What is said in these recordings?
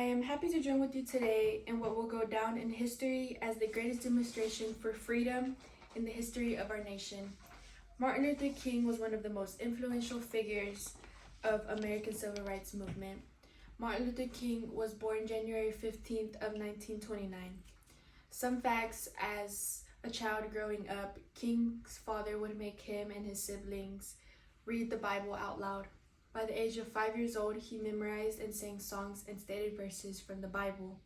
am happy to join with you today in what will go down in history as the greatest demonstration for freedom in the history of our nation. Martin Luther King was one of the most influential figures of American civil rights movement. Martin Luther King was born January 15th of 1929. Some facts: as a child growing up, King's father would make him and his siblings read the Bible out loud. By the age of 5 years old, he memorized and sang songs and stated verses from the Bible.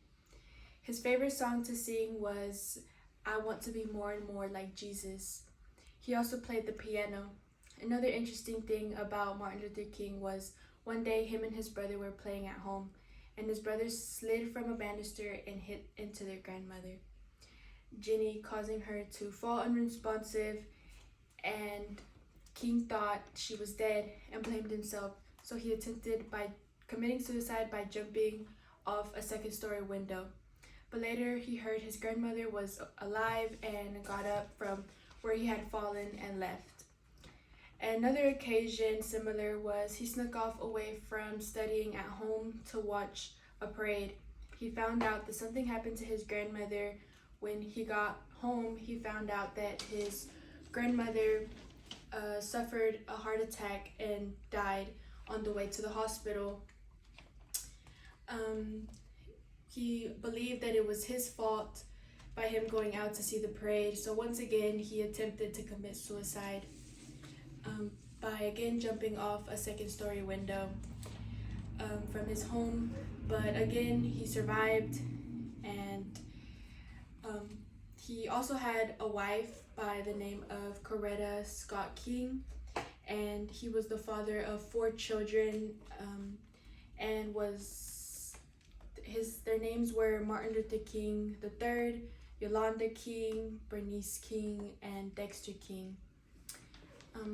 His favorite song to sing was "I Want to Be More and More Like Jesus." He also played the piano. Another interesting thing about Martin Luther King was one day him and his brother were playing at home, and his brother slid from a banister and hit into their grandmother, Jenny, causing her to fall unresponsive, and King thought she was dead and blamed himself, so he attempted by committing suicide by jumping off a second-story window. But later he heard his grandmother was alive and got up from where he had fallen and left. Another occasion similar was he snuck off away from studying at home to watch a parade. He found out that something happened to his grandmother. When he got home, he found out that his grandmother suffered a heart attack and died on the way to the hospital. He believed that it was his fault by him going out to see the parade, so once again he attempted to commit suicide by again jumping off a second-story window from his home, but again he survived. And he also had a wife by the name of Coretta Scott King, and he was the father of 4 children, and their names were Martin Luther King III, Yolanda King, Bernice King, and Dexter King.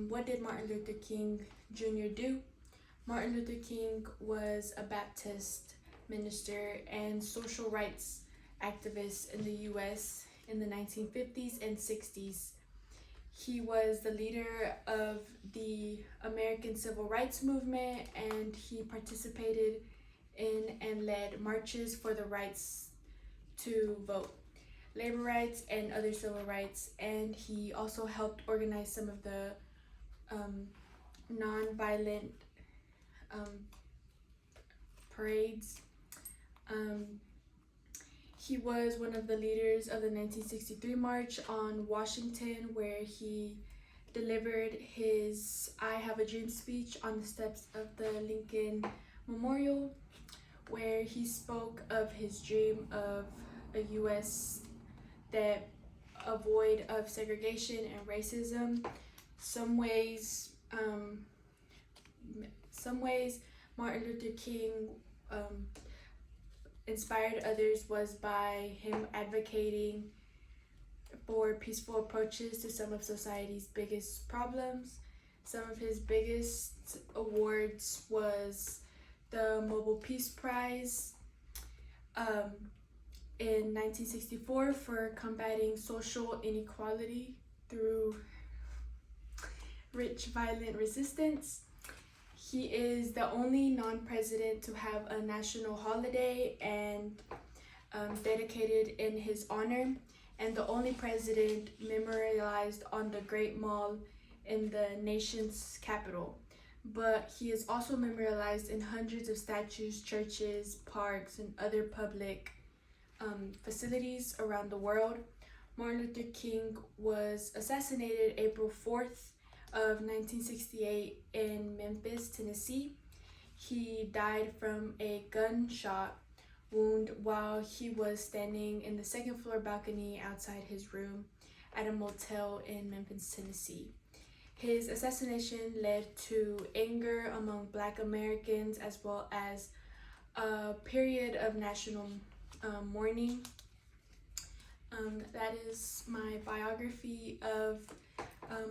What did Martin Luther King Jr. do? Martin Luther King was a Baptist minister and social rights activist in the U.S. in the 1950s and 60s. He was the leader of the American Civil Rights Movement, and he participated in and led marches for the rights to vote, labor rights, and other civil rights. And he also helped organize some of the non-violent parades. He was one of the leaders of the 1963 March on Washington, where he delivered his "I Have a Dream" speech on the steps of the Lincoln Memorial, where he spoke of his dream of a U.S. that void of segregation and racism. Some ways Martin Luther King inspired others was by him advocating for peaceful approaches to some of society's biggest problems. Some of his biggest awards was the Nobel Peace Prize in 1964 for combating social inequality through rich violent resistance. He is the only non-president to have a national holiday and dedicated in his honor, and the only president memorialized on the Great Mall in the nation's capital. But he is also memorialized in hundreds of statues, churches, parks, and other public facilities around the world. Martin Luther King was assassinated April 4th of 1968 in Memphis, Tennessee. He died from a gunshot wound while he was standing in the second-floor balcony outside his room at a motel in Memphis, Tennessee. His assassination led to anger among Black Americans, as well as a period of national mourning. That is my biography of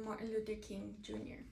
Martin Luther King Jr.